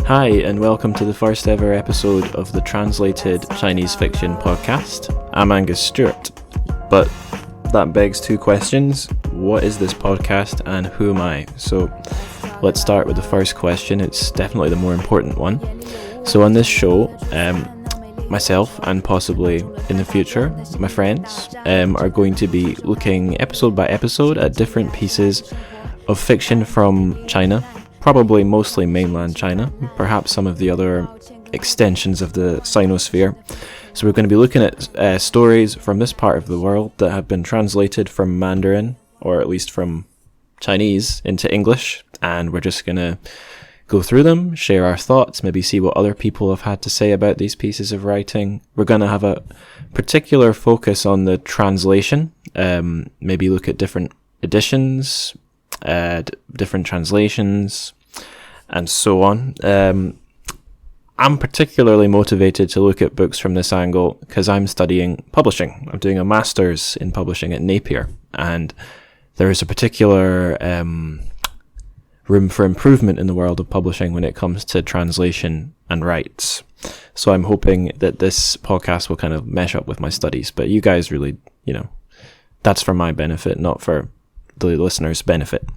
Hi, and welcome to the first ever episode of the Translated Chinese Fiction podcast. I'm Angus Stewart, but that begs two questions. What is this podcast and who am I? So let's start with the first question. It's definitely the more important one. So on this show, myself and possibly in the future, my friends, are going to be looking episode by episode at different pieces of fiction from China. Probably mostly mainland China, perhaps some of the other extensions of the Sinosphere. So we're going to be looking at stories from this part of the world that have been translated from Mandarin, or at least from Chinese, into English, and we're just going to go through them, share our thoughts, maybe see what other people have had to say about these pieces of writing. We're going to have a particular focus on the translation, maybe look at different editions, different translations, and so on. I'm particularly motivated to look at books from this angle because I'm studying publishing. I'm doing a master's in publishing at Napier, and there is a particular room for improvement in the world of publishing when it comes to translation and rights. So I'm hoping that this podcast will kind of mesh up with my studies, but you guys really, that's for my benefit, not for the listeners' benefit.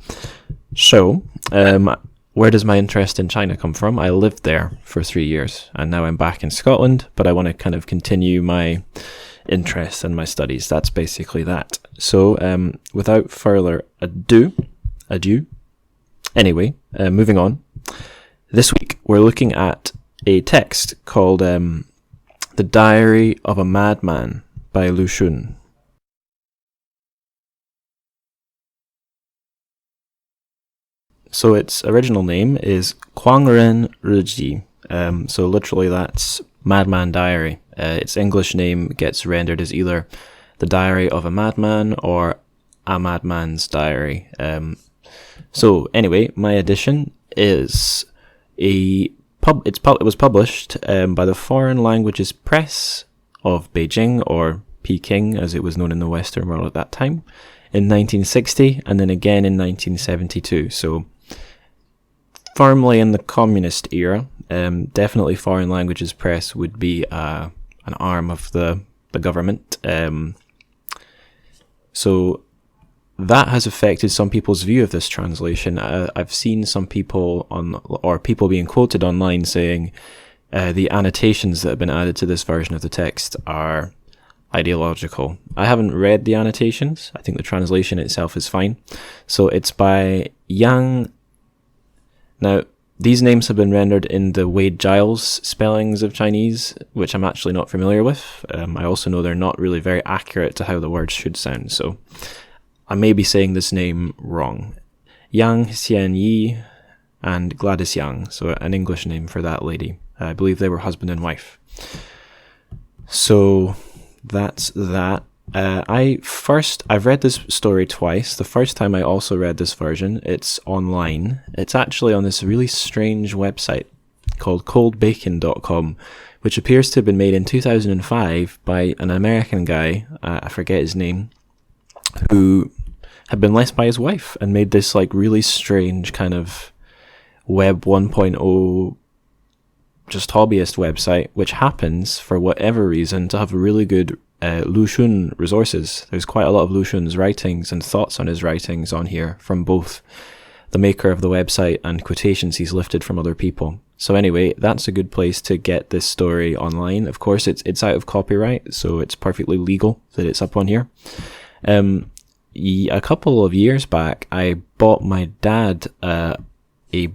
So, where does my interest in China come from? I lived there for 3 years, and now I'm back in Scotland, but I want to kind of continue my interest and my studies. That's basically that. So, without further ado. Anyway, moving on. This week, we're looking at a text called The Diary of a Madman by Lu Xun. So its original name is Kuángrén Rìjì. So literally that's Madman Diary. Its English name gets rendered as either The Diary of a Madman or A Madman's Diary. So anyway, my edition is it was published by the Foreign Languages Press of Beijing, or Peking as it was known in the Western world at that time, in 1960, and then again in 1972. So firmly in the communist era. Definitely Foreign Languages Press would be an arm of the government. So that has affected some people's view of this translation. I've seen some people people being quoted online saying the annotations that have been added to this version of the text are ideological. I haven't read the annotations. I think the translation itself is fine. So it's by Yang. Now, these names have been rendered in the Wade Giles spellings of Chinese, which I'm actually not familiar with. I also know they're not really very accurate to how the words should sound, so I may be saying this name wrong. Yang Xianyi and Gladys Yang, so an English name for that lady. I believe they were husband and wife. So that's that. I've read this story twice. The first time I also read this version. It's online. It's actually on this really strange website called coldbacon.com, which appears to have been made in 2005 by an American guy, I forget his name, who had been left by his wife and made this like really strange kind of Web 1.0 just hobbyist website, which happens, for whatever reason, to have really good Lu Xun resources. There's quite a lot of Lu Xun's writings and thoughts on his writings on here from both the maker of the website and quotations he's lifted from other people. So anyway, that's a good place to get this story online. Of course, it's out of copyright, so it's perfectly legal that it's up on here. A couple of years back, I bought my dad a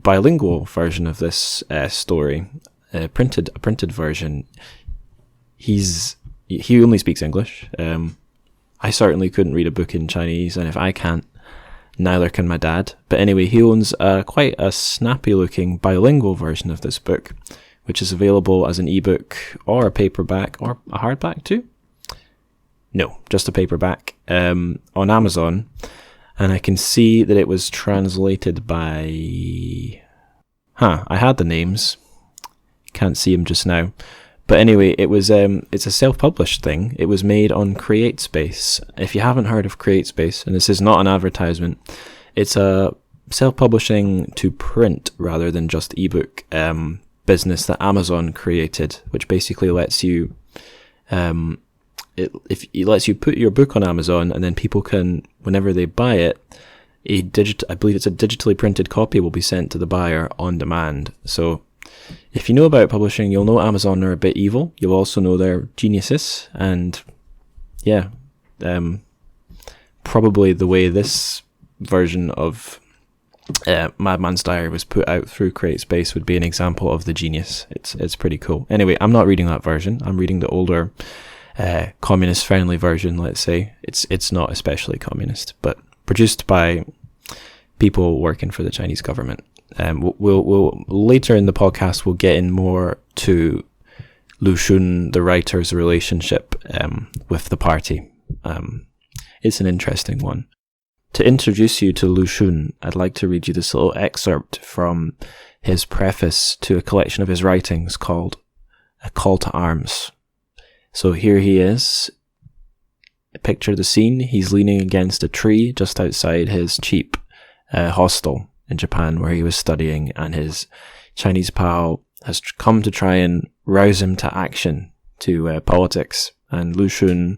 bilingual version of this story, a printed version. He only speaks English. I certainly couldn't read a book in Chinese, and if I can't, neither can my dad. But anyway, he owns quite a snappy-looking bilingual version of this book, which is available as an ebook or a paperback or a hardback too. No, just a paperback on Amazon, and I can see that it was translated by. I had the names. Can't see them just now. But anyway, it was it's a self-published thing. It was made on CreateSpace. If you haven't heard of CreateSpace, and this is not an advertisement, it's a self-publishing to print rather than just ebook business that Amazon created, which basically lets you it lets you put your book on Amazon, and then people can, whenever they buy it, I believe it's a digitally printed copy will be sent to the buyer on demand. So if you know about publishing, you'll know Amazon are a bit evil. You'll also know they're geniuses, and yeah, probably the way this version of Madman's Diary was put out through CreateSpace would be an example of the genius. It's pretty cool. Anyway, I'm not reading that version. I'm reading the older communist-friendly version. Let's say it's not especially communist, but produced by people working for the Chinese government. We'll later in the podcast we'll get in more to Lu Xun, the writer's relationship with the party. It's an interesting one. To introduce you to Lu Xun, I'd like to read you this little excerpt from his preface to a collection of his writings called A Call to Arms. So here he is. Picture the scene. He's leaning against a tree just outside his cheap hostel in Japan where he was studying, and his Chinese pal has come to try and rouse him to action, to politics. And Lu Xun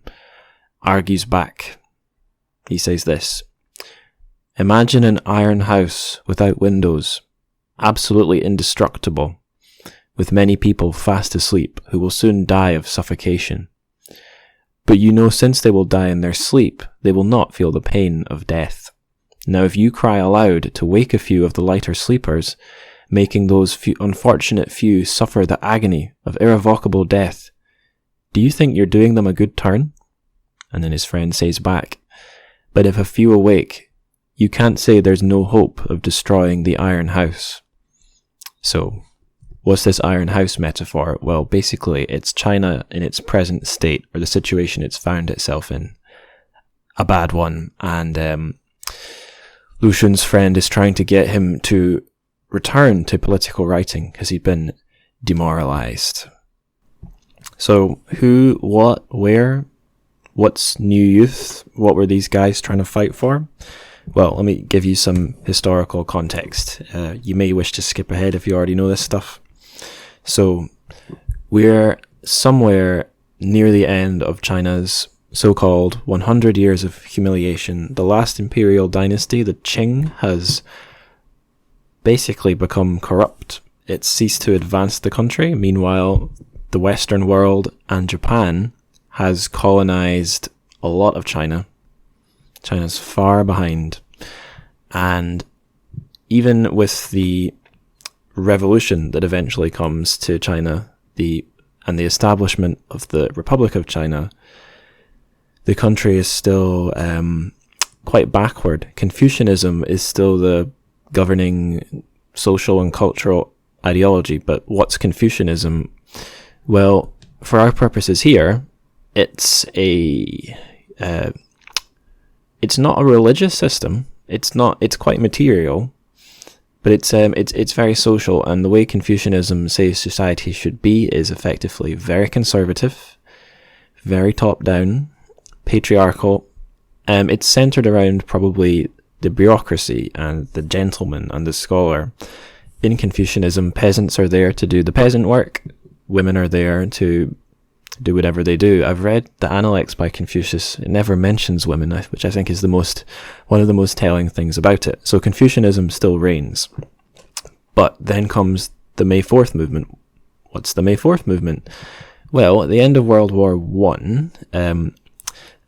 argues back. He says this: "Imagine an iron house without windows, absolutely indestructible, with many people fast asleep who will soon die of suffocation. But you know, since they will die in their sleep, they will not feel the pain of death. Now if you cry aloud to wake a few of the lighter sleepers, making those unfortunate few suffer the agony of irrevocable death, do you think you're doing them a good turn?" And then his friend says back, "But if a few awake, you can't say there's no hope of destroying the iron house." So, what's this iron house metaphor? Well, basically, it's China in its present state, or the situation it's found itself in. A bad one. And Lu Xun's friend is trying to get him to return to political writing because he'd been demoralized. So, who, what, where? What's New Youth? What were these guys trying to fight for? Well, let me give you some historical context. You may wish to skip ahead if you already know this stuff. So, we're somewhere near the end of China's so-called 100 years of humiliation. The last imperial dynasty, the Qing, has basically become corrupt. It's ceased to advance the country. Meanwhile, the Western world and Japan has colonized a lot of China. China's far behind. And even with the revolution that eventually comes to China, and the establishment of the Republic of China, the country is still quite backward. Confucianism is still the governing social and cultural ideology. But what's Confucianism? Well, for our purposes here, it's not a religious system. It's quite material, but it's very social. And the way Confucianism says society should be is effectively very conservative, very top down, patriarchal. It's centered around probably the bureaucracy and the gentleman and the scholar. In Confucianism, peasants are there to do the peasant work. Women are there to do whatever they do. I've read the Analects by Confucius. It never mentions women, which I think is one of the most telling things about it. So Confucianism still reigns. But then comes the May 4th movement. What's the May 4th movement? Well, at the end of World War I,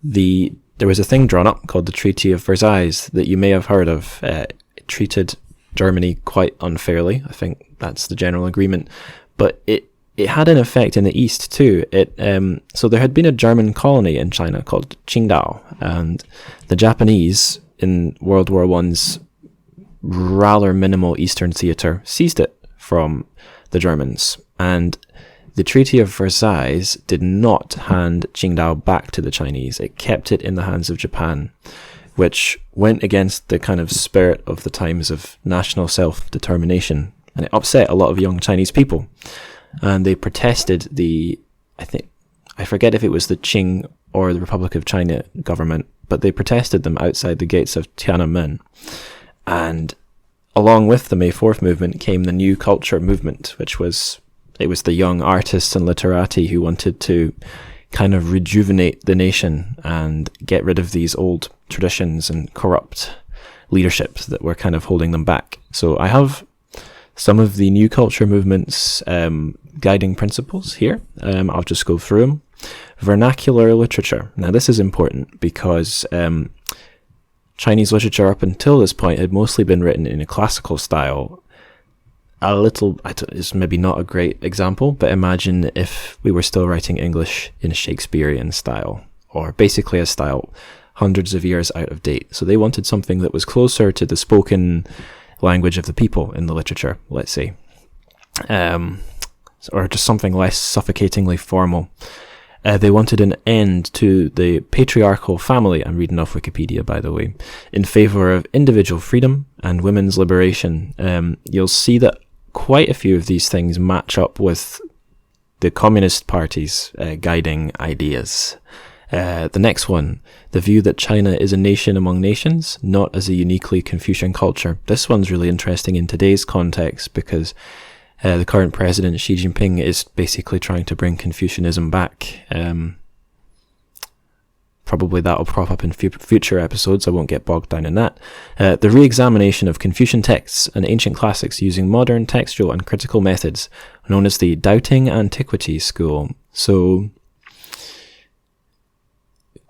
there was a thing drawn up called the Treaty of Versailles that you may have heard of. It treated Germany quite unfairly. I think that's the general agreement. But it had an effect in the East too. So there had been a German colony in China called Qingdao, and the Japanese in World War I's rather minimal Eastern theatre seized it from the Germans. And the Treaty of Versailles did not hand Qingdao back to the Chinese. It kept it in the hands of Japan, which went against the kind of spirit of the times of national self-determination. And it upset a lot of young Chinese people. And they protested I forget if it was the Qing or the Republic of China government, but they protested them outside the gates of Tiananmen. And along with the May 4th movement came the New Culture movement, which was the young artists and literati who wanted to kind of rejuvenate the nation and get rid of these old traditions and corrupt leaderships that were kind of holding them back. So I have some of the New Culture movement's guiding principles here. I'll just go through them. Vernacular literature. Now this is important because Chinese literature up until this point had mostly been written in a classical style. It's maybe not a great example, but imagine if we were still writing English in a Shakespearean style, or basically a style hundreds of years out of date. So they wanted something that was closer to the spoken language of the people in the literature, let's say, or just something less suffocatingly formal. They wanted an end to the patriarchal family, I'm reading off Wikipedia by the way, in favour of individual freedom and women's liberation. You'll see that quite a few of these things match up with the Communist Party's guiding ideas. The next one, the view that China is a nation among nations, not as a uniquely Confucian culture. This one's really interesting in today's context because the current president, Xi Jinping, is basically trying to bring Confucianism back. Probably that'll prop up in future episodes. I won't get bogged down in that. The re-examination of Confucian texts and ancient classics using modern textual and critical methods, known as the Doubting Antiquity School. So,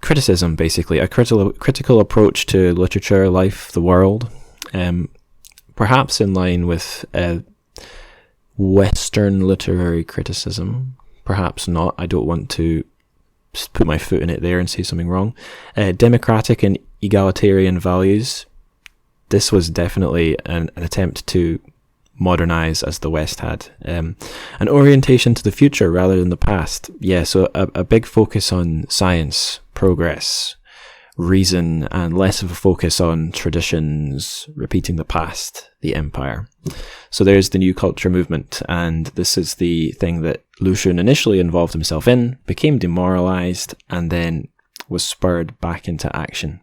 criticism, basically, a critical approach to literature, life, the world, perhaps in line with Western literary criticism, perhaps not. I don't want to put my foot in it there and say something wrong. Democratic and egalitarian values. This was definitely an attempt to modernize as the West had. An orientation to the future rather than the past. Yeah, so a big focus on science, progress, reason, and less of a focus on traditions, repeating the past, the empire. So there's the New Culture movement, and this is the thing that Lu Xun initially involved himself in, became demoralized, and then was spurred back into action.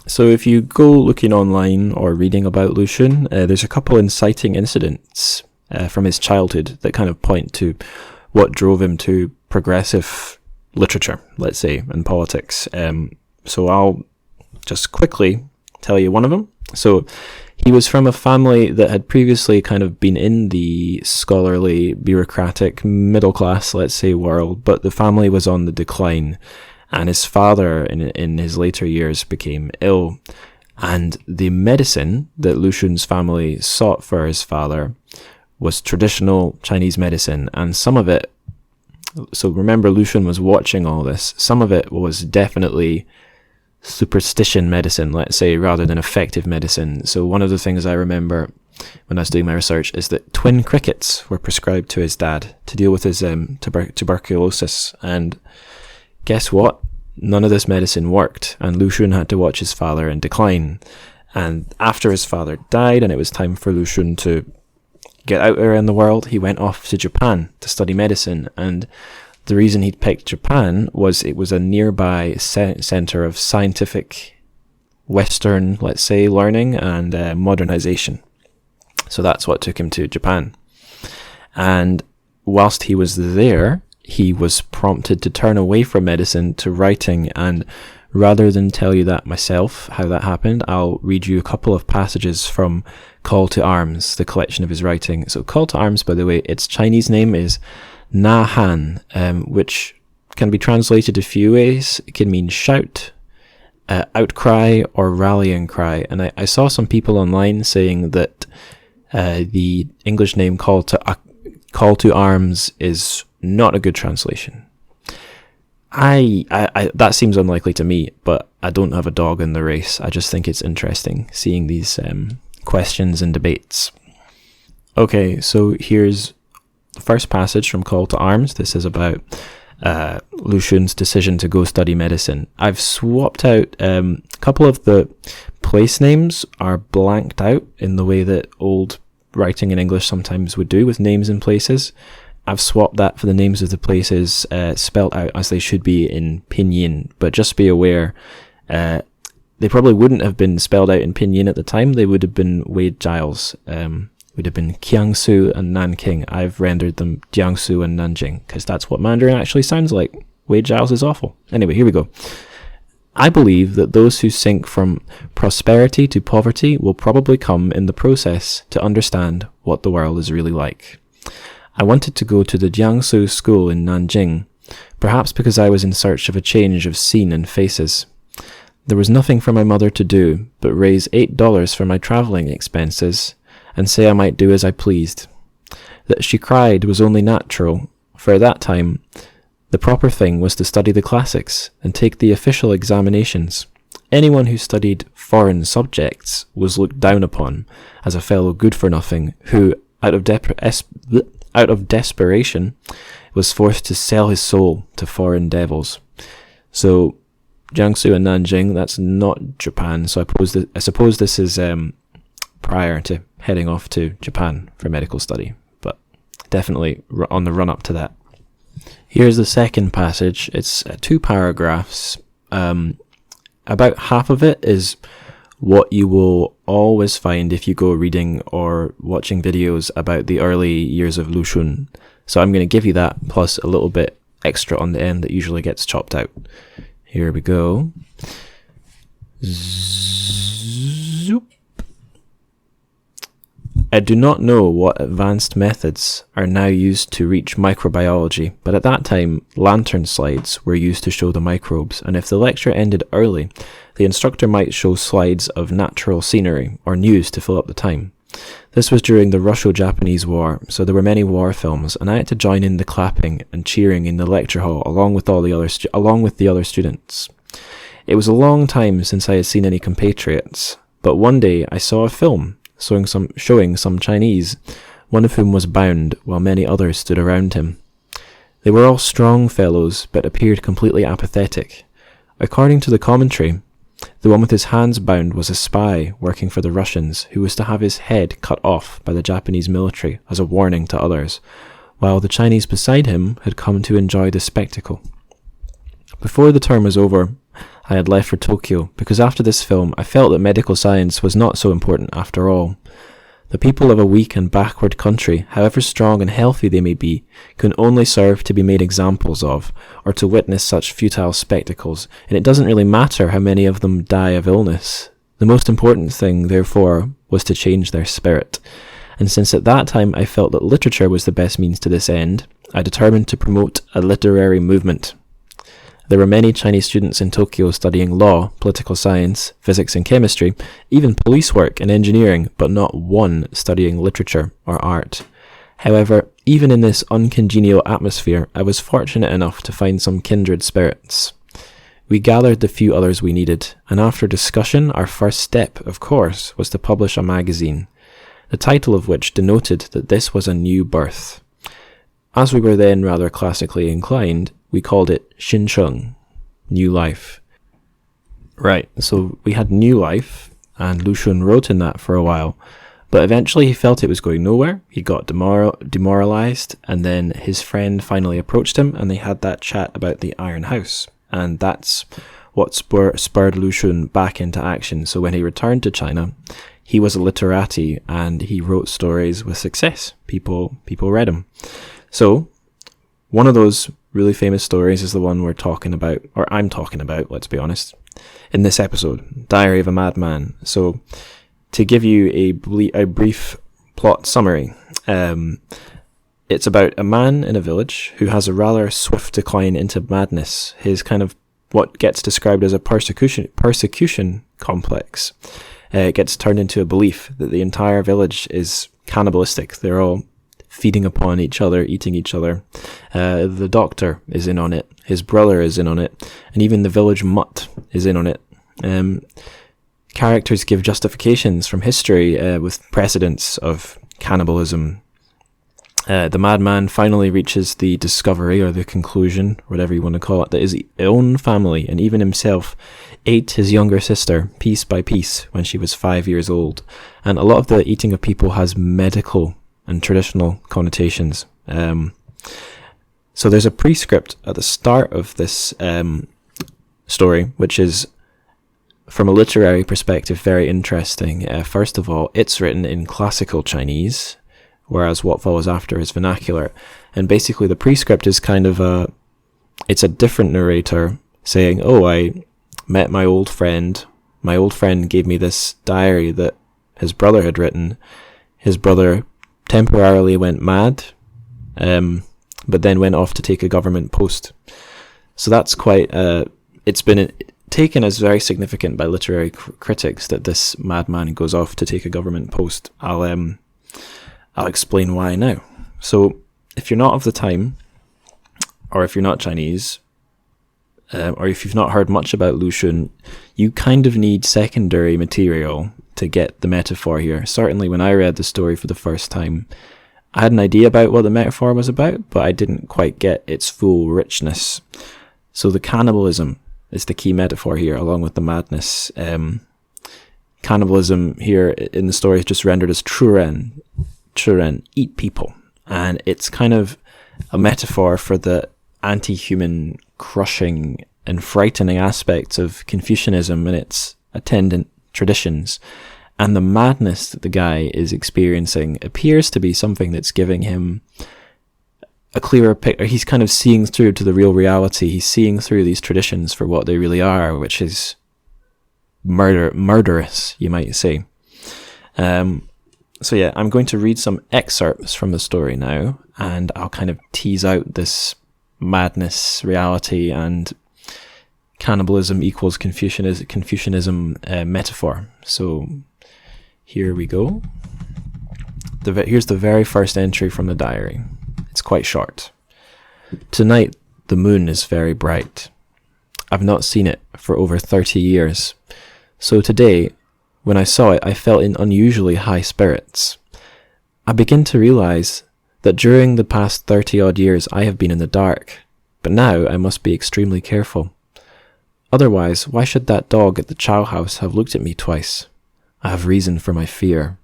So if you go looking online or reading about Lu Xun, there's a couple inciting incidents from his childhood that kind of point to what drove him to progressive literature, let's say, and politics. So I'll just quickly tell you one of them. So he was from a family that had previously kind of been in the scholarly, bureaucratic, middle class, let's say, world, but the family was on the decline. And his father, in his later years, became ill. And the medicine that Lu Xun's family sought for his father was traditional Chinese medicine. And some of it, so remember Lu Xun was watching all this, some of it was definitely superstition medicine, let's say, rather than effective medicine. So one of the things I remember when I was doing my research is that twin crickets were prescribed to his dad to deal with his tuberculosis. And guess what? None of this medicine worked, and Lu Xun had to watch his father in decline. And after his father died, and it was time for Lu Xun to get out there in the world, he went off to Japan to study medicine. And the reason he'd picked Japan was it was a nearby center of scientific Western, let's say, learning and modernization. So that's what took him to Japan. And whilst he was there, he was prompted to turn away from medicine to writing. And rather than tell you that myself, how that happened, I'll read you a couple of passages from Call to Arms, the collection of his writing. So Call to Arms, by the way, its Chinese name is Na Han, which can be translated a few ways. It can mean shout, outcry, or rallying cry. And I saw some people online saying that the English name Call to Arms is not a good translation. I that seems unlikely to me, but I don't have a dog in the race. I just think it's interesting seeing these questions and debates. Okay, so here's the first passage from Call to Arms. This is about Lu Xun's decision to go study medicine. I've swapped out a couple of the place names are blanked out in the way that old writing in English sometimes would do with names and places. I've swapped that for the names of the places spelt out as they should be in pinyin, but just be aware, they probably wouldn't have been spelled out in pinyin at the time. They would have been Wade Giles. Would have been Jiangsu and Nanking. I've rendered them Jiangsu and Nanjing because that's what Mandarin actually sounds like. Wade Giles is awful. Anyway, here we go. I believe that those who sink from prosperity to poverty will probably come in the process to understand what the world is really like. I wanted to go to the Jiangsu school in Nanjing, perhaps because I was in search of a change of scene and faces. There was nothing for my mother to do but raise $8 for my travelling expenses and say I might do as I pleased. That she cried was only natural, for at that time the proper thing was to study the classics and take the official examinations. Anyone who studied foreign subjects was looked down upon as a fellow good-for-nothing who, out of desperation, was forced to sell his soul to foreign devils. So, Jiangsu and Nanjing, that's not Japan, so I suppose this is prior to heading off to Japan for medical study, but definitely on the run-up to that. Here's the second passage. It's 2 paragraphs. About half of it is what you will always find if you go reading or watching videos about the early years of Lu Xun. So I'm going to give you that plus a little bit extra on the end that usually gets chopped out. Here we go. Zoop. I do not know what advanced methods are now used to reach microbiology, but at that time, lantern slides were used to show the microbes, and if the lecture ended early, the instructor might show slides of natural scenery or news to fill up the time. This was during the Russo-Japanese War, so there were many war films, and I had to join in the clapping and cheering in the lecture hall along with the other students. It was a long time since I had seen any compatriots, but one day I saw a film showing some Chinese, one of whom was bound, while many others stood around him. They were all strong fellows, but appeared completely apathetic. According to the commentary, the one with his hands bound was a spy working for the Russians, who was to have his head cut off by the Japanese military as a warning to others, while the Chinese beside him had come to enjoy the spectacle. Before the term was over, I had left for Tokyo, because after this film I felt that medical science was not so important after all. The people of a weak and backward country, however strong and healthy they may be, can only serve to be made examples of, or to witness such futile spectacles, and it doesn't really matter how many of them die of illness. The most important thing, therefore, was to change their spirit. And since at that time I felt that literature was the best means to this end, I determined to promote a literary movement. There were many Chinese students in Tokyo studying law, political science, physics and chemistry, even police work and engineering, but not one studying literature or art. However, even in this uncongenial atmosphere, I was fortunate enough to find some kindred spirits. We gathered the few others we needed, and after discussion, our first step, of course, was to publish a magazine, the title of which denoted that this was a new birth. As we were then rather classically inclined, we called it Xincheng, New Life. Right, so we had New Life, and Lu Xun wrote in that for a while, but eventually he felt it was going nowhere. He got demoralized, and then his friend finally approached him, and they had that chat about the Iron House, and that's what spurred Lu Xun back into action. So when he returned to China, he was a literati, and he wrote stories with success. People read him. So, one of those really famous stories is the one we're talking about, or I'm talking about, let's be honest, in this episode, Diary of a Madman. So, to give you a brief plot summary, it's about a man in a village who has a rather swift decline into madness. His kind of what gets described as a persecution complex gets turned into a belief that the entire village is cannibalistic. They're all feeding upon each other, eating each other. The doctor is in on it, his brother is in on it, and even the village mutt is in on it. Characters give justifications from history with precedents of cannibalism. The madman finally reaches the discovery or the conclusion, whatever you want to call it, that his own family and even himself ate his younger sister piece by piece when she was 5 years old. And a lot of the eating of people has medical and traditional connotations. So there's a prescript at the start of this story, which is from a literary perspective, very interesting. First of all, it's written in classical Chinese, whereas what follows after is vernacular. And basically the prescript is kind of it's a different narrator saying, oh, I met my old friend. My old friend gave me this diary that his brother had written. His brother temporarily went mad, but then went off to take a government post. So that's quite, it's been taken as very significant by literary critics that this madman goes off to take a government post. I'll explain why now. So if you're not of the time, or if you're not Chinese, or if you've not heard much about Lu Xun, you kind of need secondary material to get the metaphor here. Certainly when I read the story for the first time, I had an idea about what the metaphor was about, but I didn't quite get its full richness. So the cannibalism is the key metaphor here, along with the madness. Cannibalism here in the story is just rendered as churen, eat people. And it's kind of a metaphor for the anti-human, crushing and frightening aspects of Confucianism and its attendant traditions. And the madness that the guy is experiencing appears to be something that's giving him a clearer picture. He's kind of seeing through to the real reality. He's seeing through these traditions for what they really are, which is murderous, you might say. So yeah, I'm going to read some excerpts from the story now, and I'll kind of tease out this madness reality and cannibalism equals Confucianism metaphor. So here we go. Here's the very first entry from the diary. It's quite short. Tonight the moon is very bright. I've not seen it for over 30 years. So today, when I saw it, I felt in unusually high spirits. I begin to realize that during the past 30 odd years I have been in the dark, but now I must be extremely careful. Otherwise, why should that dog at the chow house have looked at me twice? I have reason for my fear.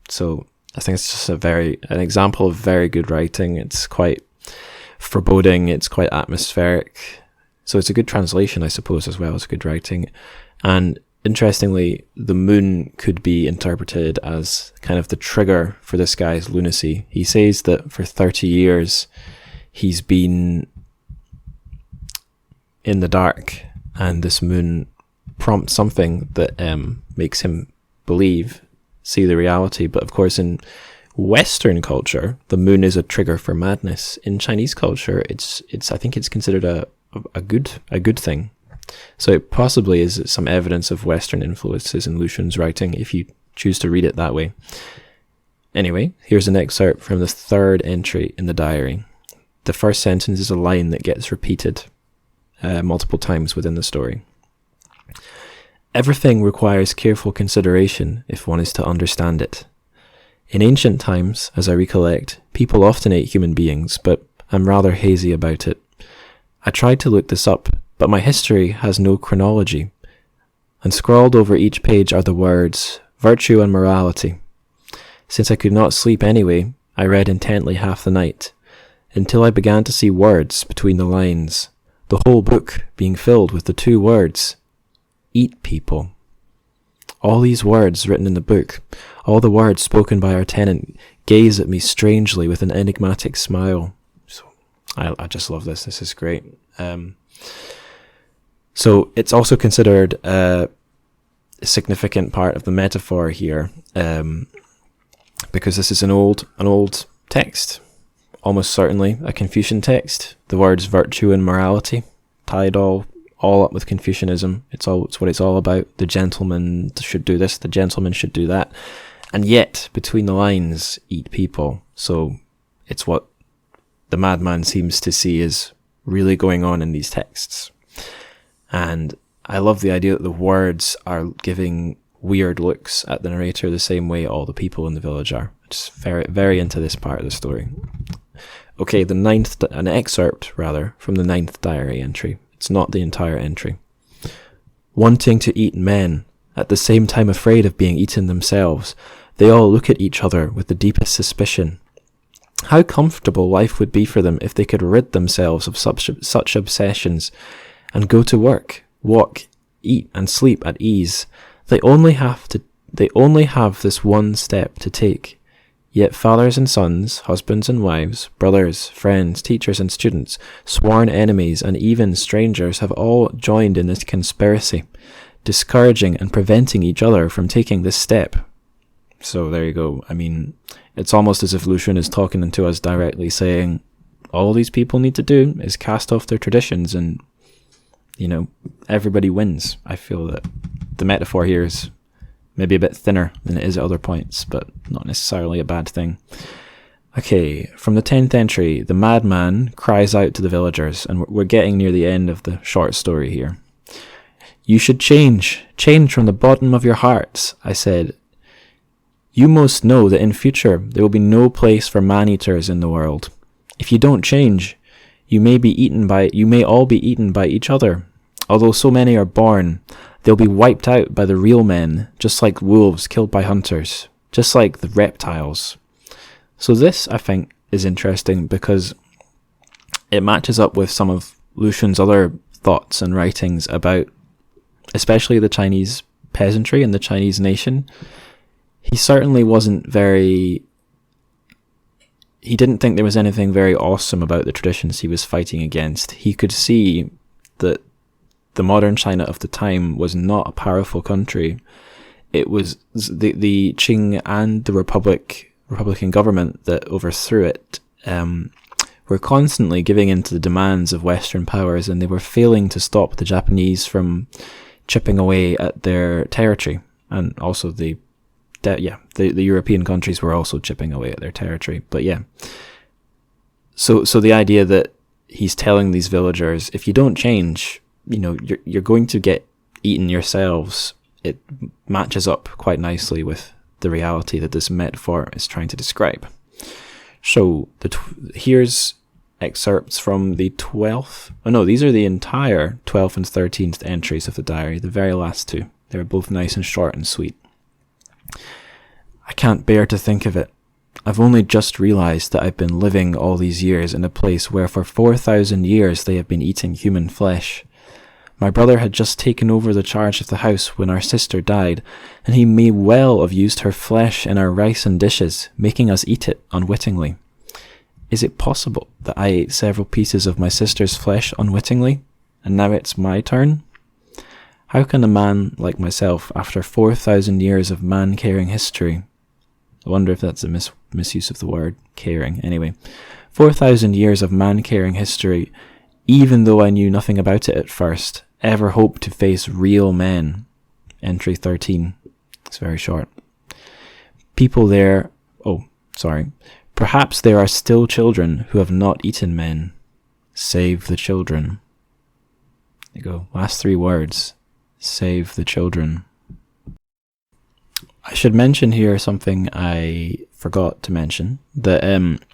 So I think it's just an example of very good writing. It's quite foreboding, it's quite atmospheric. So it's a good translation, I suppose, as well as good writing. And interestingly, the moon could be interpreted as kind of the trigger for this guy's lunacy. He says that for 30 years he's been in the dark, and this moon prompts something that makes him see the reality. But of course, in Western culture, the moon is a trigger for madness. In Chinese culture, it's I think it's considered a good thing. So it possibly is some evidence of Western influences in Lu Xun's writing, if you choose to read it that way. Anyway, here's an excerpt from the third entry in the diary. The first sentence is a line that gets repeated multiple times within the story. Everything requires careful consideration if one is to understand it. In ancient times, as I recollect, people often ate human beings, but I'm rather hazy about it. I tried to look this up, but my history has no chronology, and scrawled over each page are the words, virtue and morality. Since I could not sleep anyway, I read intently half the night, until I began to see words between the lines, the whole book being filled with the two words, eat people. All these words written in the book, all the words spoken by our tenant, gaze at me strangely with an enigmatic smile. So I just love this. This is great. So it's also considered a significant part of the metaphor here, because this is an old text, almost certainly a Confucian text. The words virtue and morality tied all up with Confucianism. It's what it's all about. The gentleman should do this, the gentleman should do that. And yet, between the lines, eat people. So it's what the madman seems to see is really going on in these texts. And I love the idea that the words are giving weird looks at the narrator the same way all the people in the village are. Just very, very into this part of the story. Okay, an excerpt from the 9th diary entry. It's not the entire entry. Wanting to eat men, at the same time afraid of being eaten themselves, they all look at each other with the deepest suspicion. How comfortable life would be for them if they could rid themselves of such obsessions and go to work, walk, eat and sleep at ease. They only have this one step to take. Yet fathers and sons, husbands and wives, brothers, friends, teachers and students, sworn enemies and even strangers have all joined in this conspiracy, discouraging and preventing each other from taking this step. So there you go. I mean, it's almost as if Lucian is talking to us directly, saying all these people need to do is cast off their traditions and, everybody wins. I feel that the metaphor here is maybe a bit thinner than it is at other points, but not necessarily a bad thing. Okay, from the 10th entry, the madman cries out to the villagers, and we're getting near the end of the short story here. You should change from the bottom of your hearts, I said. You most know that in future there will be no place for man-eaters in the world. If you don't change, you may all be eaten by each other. Although so many are born, they'll be wiped out by the real men, just like wolves killed by hunters, just like the reptiles. So this, I think, is interesting because it matches up with some of Lucian's other thoughts and writings about especially the Chinese peasantry and the Chinese nation. He certainly wasn't he didn't think there was anything very awesome about the traditions he was fighting against. He could see that the modern China of the time was not a powerful country. It was the Qing and the Republican government that overthrew it were constantly giving in to the demands of Western powers, and they were failing to stop the Japanese from chipping away at their territory. And also the European countries were also chipping away at their territory. But yeah, so the idea that he's telling these villagers, if you don't change, you're going to get eaten yourselves, it matches up quite nicely with the reality that this metaphor is trying to describe. So here's excerpts from the 12th. Oh no, these are the entire 12th and 13th entries of the diary, the very last two. They're both nice and short and sweet. I can't bear to think of it. I've only just realised that I've been living all these years in a place where for 4,000 years they have been eating human flesh. My brother had just taken over the charge of the house when our sister died, and he may well have used her flesh in our rice and dishes, making us eat it unwittingly. Is it possible that I ate several pieces of my sister's flesh unwittingly, and now it's my turn? How can a man like myself, after 4,000 years of man-caring history... I wonder if that's a misuse of the word caring. Anyway, 4,000 years of man-caring history, even though I knew nothing about it at first, ever hope to face real men? Entry 13. It's very short. People there... Perhaps there are still children who have not eaten men. Save the children. There you go. Last three words. Save the children. I should mention here something I forgot to mention, that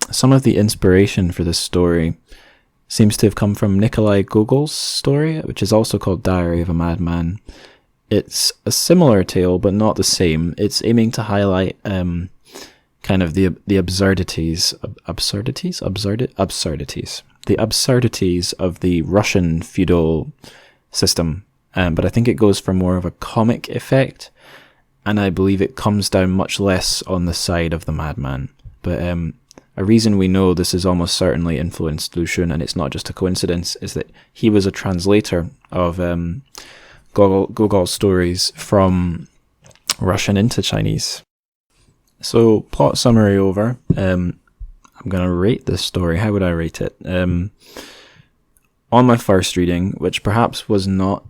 some of the inspiration for this story seems to have come from Nikolai Gogol's story, which is also called Diary of a Madman. It's a similar tale, but not the same. It's aiming to highlight kind of the absurdities of the Russian feudal system. But I think it goes for more of a comic effect, and I believe it comes down much less on the side of the madman. But a reason we know this has almost certainly influenced Lucian, and it's not just a coincidence, is that he was a translator of Gogol's stories from Russian into Chinese. So, plot summary over. I'm going to rate this story. How would I rate it? On my first reading, which perhaps was not...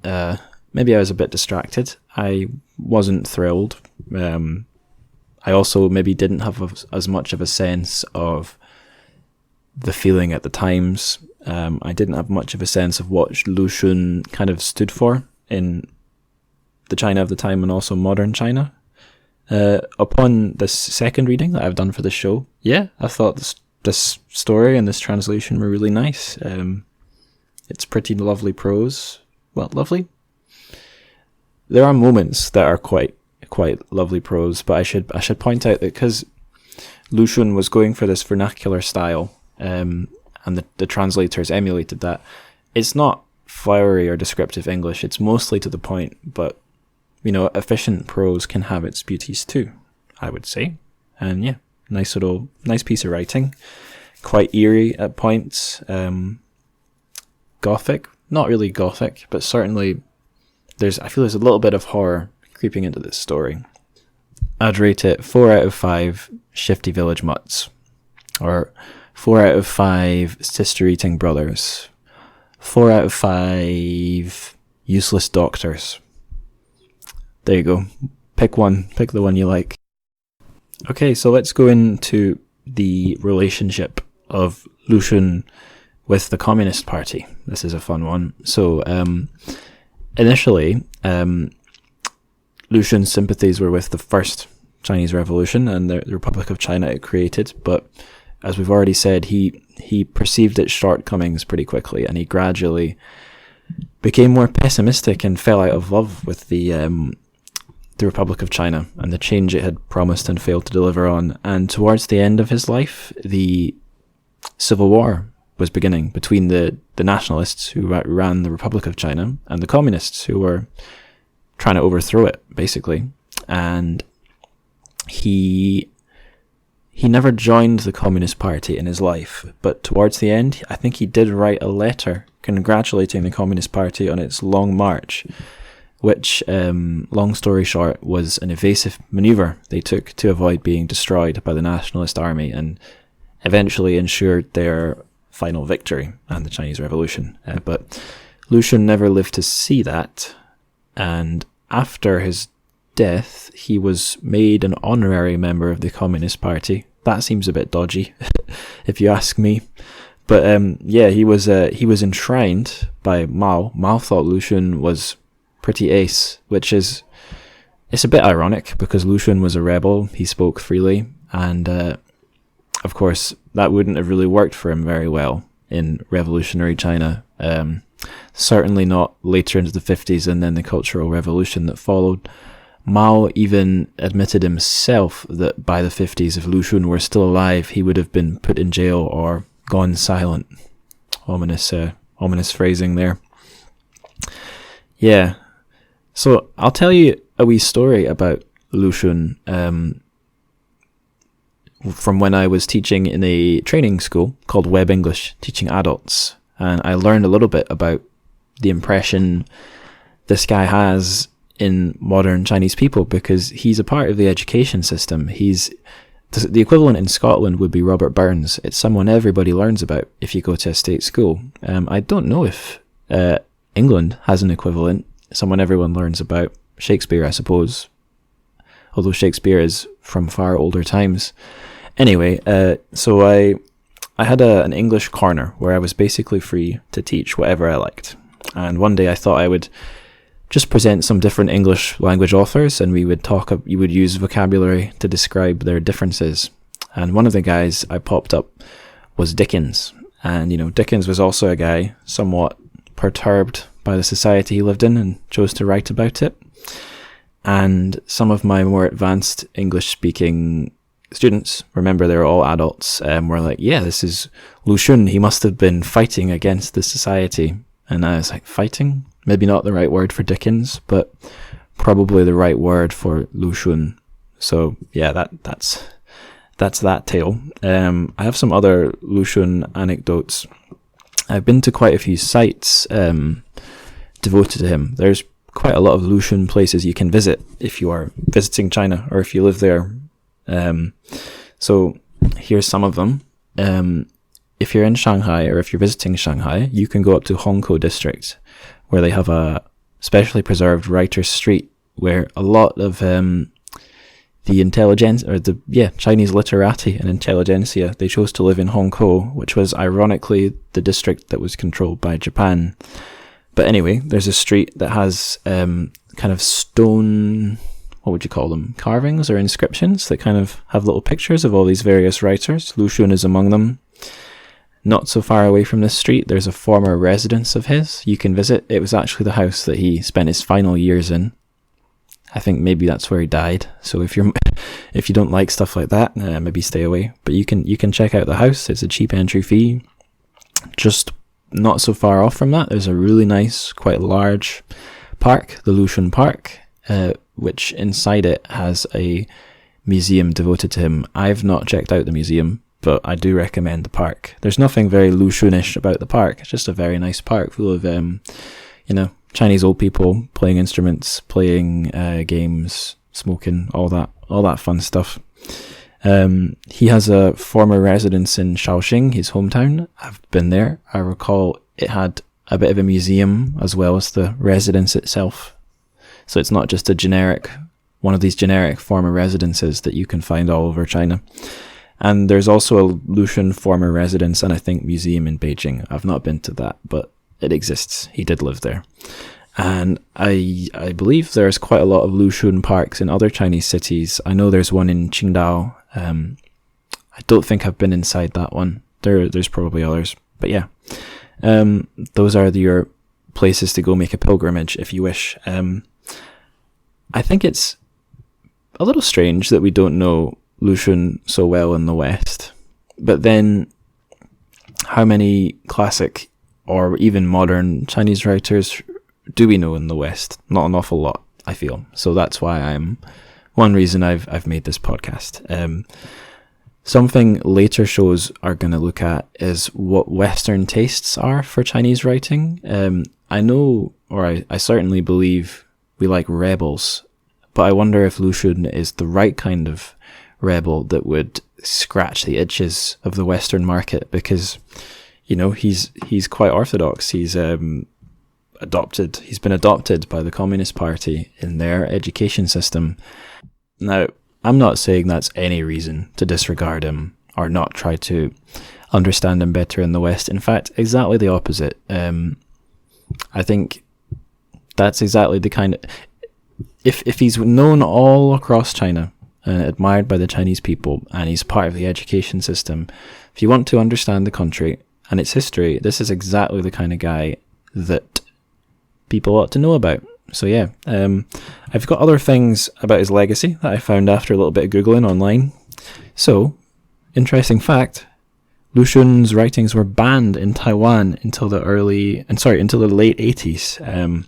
maybe I was a bit distracted. I wasn't thrilled. I also maybe didn't have as much of a sense of the feeling at the times. I didn't have much of a sense of what Lucian kind of stood for in the China of the time and also modern China. Upon this second reading that I've done for the show, I thought this story and this translation were really nice. It's pretty lovely prose. Well, lovely. There are moments that are quite lovely prose, but I should point out that because Lucian was going for this vernacular style, and the translators emulated that, it's not flowery or descriptive English. It's mostly to the point, but, efficient prose can have its beauties too, I would say. And yeah, nice piece of writing. Quite eerie at points. Gothic. Not really gothic, but certainly I feel there's a little bit of horror creeping into this story. I'd rate it 4 out of 5 shifty village mutts. Or 4 out of 5 sister-eating brothers. 4 out of 5 useless doctors. There you go. Pick one. Pick the one you like. Okay, so let's go into the relationship of Lu Xun with the Communist Party. This is a fun one. So, initially, Lu Xun's sympathies were with the first Chinese Revolution and the Republic of China it created, but as we've already said, he perceived its shortcomings pretty quickly, and he gradually became more pessimistic and fell out of love with the Republic of China and the change it had promised and failed to deliver on. And towards the end of his life, the civil war was beginning between the nationalists who ran the Republic of China and the communists who were trying to overthrow it, basically. And he never joined the Communist Party in his life, but towards the end, I think he did write a letter congratulating the Communist Party on its long march, which, long story short, was an evasive maneuver they took to avoid being destroyed by the nationalist army and eventually ensured their final victory and the Chinese Revolution. But Lu Xun never lived to see that, and after his death, he was made an honorary member of the Communist Party. That seems a bit dodgy, if you ask me. But he was enshrined by Mao. Mao thought Lu Xun was pretty ace, it's a bit ironic because Lu Xun was a rebel. He spoke freely, and of course that wouldn't have really worked for him very well in revolutionary China. Certainly not later into the 50s and then the Cultural Revolution that followed. Mao even admitted himself that by the 50s, if Lu Xun were still alive, he would have been put in jail or gone silent. Ominous phrasing there. Yeah. So I'll tell you a wee story about Lu Xun from when I was teaching in a training school called Web English, teaching adults. And I learned a little bit about the impression this guy has in modern Chinese people because he's a part of the education system. He's the equivalent in Scotland would be Robert Burns. It's someone everybody learns about if you go to a state school. I don't know if England has an equivalent, someone everyone learns about. Shakespeare, I suppose, although Shakespeare is from far older times. Anyway, so I had an English corner where I was basically free to teach whatever I liked. And one day I thought I would just present some different English language authors, and we would you would use vocabulary to describe their differences. And one of the guys I popped up was Dickens. And, Dickens was also a guy somewhat perturbed by the society he lived in and chose to write about it. And some of my more advanced English-speaking students, remember they're all adults, were like, yeah, this is Lu Xun. He must have been fighting against the society. And I was like, fighting? Maybe not the right word for Dickens, but probably the right word for Lu Xun. So yeah, that's that tale. I have some other Lu Xun anecdotes. I've been to quite a few sites devoted to him. There's quite a lot of Lu Xun places you can visit if you are visiting China or if you live there. So here's some of them. If you're in Shanghai or if you're visiting Shanghai, you can go up to Hongkou district, where they have a specially preserved writer's street where a lot of the intelligence, or Chinese literati and intelligentsia, they chose to live in Hongkou, which was ironically the district that was controlled by Japan. But anyway, there's a street that has kind of stone, what would you call them, carvings or inscriptions that kind of have little pictures of all these various writers. Lu Xun is among them. Not so far away from this street, there's a former residence of his you can visit. It was actually the house that he spent his final years in. I think maybe that's where he died. So if you don't like stuff like that, maybe stay away. But you can check out the house. It's a cheap entry fee. Just not so far off from that, there's a really nice, quite large park, the Lushun Park, which inside it has a museum devoted to him. I've not checked out the museum, but I do recommend the park. There's nothing very Lushunish about the park. It's just a very nice park full of, Chinese old people playing instruments, playing games, smoking, all that fun stuff. He has a former residence in Shaoxing, his hometown. I've been there. I recall it had a bit of a museum as well as the residence itself. So it's not just one of these generic former residences that you can find all over China. And there's also a Lushun former residence and I think museum in Beijing. I've not been to that, but it exists. He did live there. And I believe there's quite a lot of Lushun parks in other Chinese cities. I know there's one in Qingdao. I don't think I've been inside that one. There's probably others. But yeah, those are your places to go make a pilgrimage if you wish. I think it's a little strange that we don't know Lushun so well in the West. But then, how many classic or even modern Chinese writers do we know in the West? Not an awful lot, I feel. So that's why one reason I've made this podcast. Something later shows are going to look at is what Western tastes are for Chinese writing. I know, or I certainly believe we like rebels, but I wonder if Lushun is the right kind of rebel that would scratch the itches of the Western market, because he's quite orthodox. He's been adopted by the Communist Party in their education system. Now, I'm not saying that's any reason to disregard him or not try to understand him better in the West. In fact, exactly the opposite. I think that's exactly the kind of... If he's known all across China and admired by the Chinese people, and he's part of the education system, if you want to understand the country and its history, this is exactly the kind of guy that people ought to know about. So yeah, I've got other things about his legacy that I found after a little bit of Googling online. So, interesting fact, Lushun's writings were banned in Taiwan until the late 80s.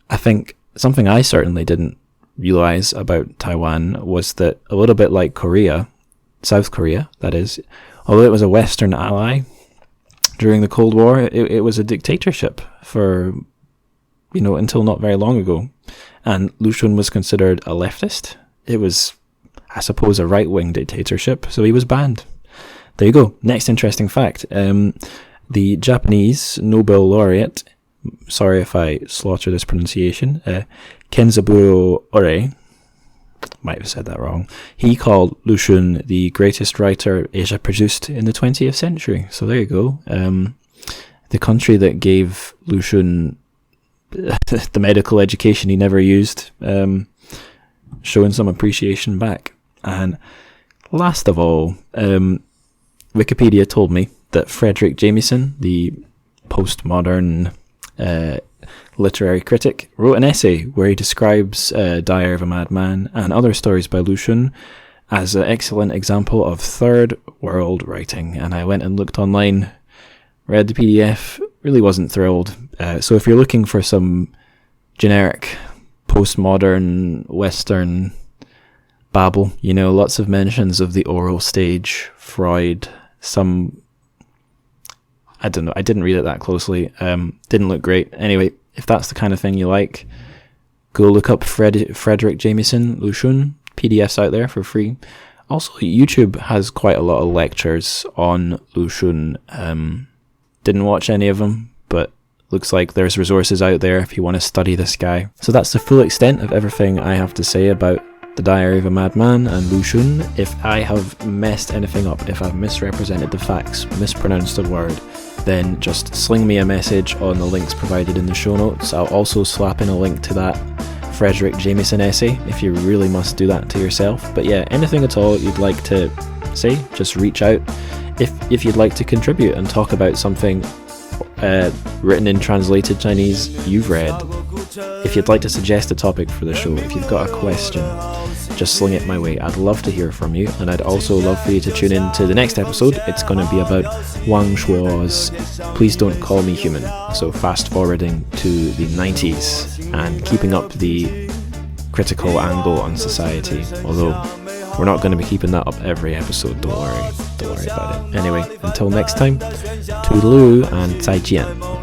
I think something I certainly didn't realize about Taiwan was that, a little bit like Korea, South Korea, that is, although it was a Western ally during the Cold War, it was a dictatorship for, until not very long ago. And Lushun was considered a leftist. It was, I suppose, a right-wing dictatorship, so he was banned. There you go. Next interesting fact. The Japanese Nobel laureate, sorry if I slaughter this pronunciation, Kenzaburo Ore, might have said that wrong, he called Lushun the greatest writer Asia produced in the 20th century. So there you go. The country that gave Lushun the medical education he never used, showing some appreciation back. And last of all, Wikipedia told me that Frederick Jameson, the postmodern literary critic, wrote an essay where he describes Diary of a Madman and other stories by Lushun as an excellent example of third world writing. And I went and looked online, read the PDF, really wasn't thrilled. So if you're looking for some generic postmodern Western babble, lots of mentions of the oral stage, Freud, I don't know, I didn't read it that closely, didn't look great. Anyway, if that's the kind of thing you like, go look up Frederick Jameson, Lushun, PDFs out there for free. Also, YouTube has quite a lot of lectures on Lushun. Didn't watch any of them, but looks like there's resources out there if you want to study this guy. So that's the full extent of everything I have to say about the Diary of a Madman and Lushun. If I have messed anything up, if I've misrepresented the facts, mispronounced a word, then just sling me a message on the links provided in the show notes. I'll also slap in a link to that Frederick Jameson essay if you really must do that to yourself. But yeah, anything at all you'd like to say, just reach out. If you'd like to contribute and talk about something written in translated Chinese you've read, if you'd like to suggest a topic for the show, if you've got a question, just sling it my way. I'd love to hear from you, and I'd also love for you to tune in to the next episode. It's going to be about Wang Shuo's Please Don't Call Me Human. So fast forwarding to the 90s and keeping up the critical angle on society, although we're not going to be keeping that up every episode, don't worry about it. Anyway, until next time, toodaloo and 再见.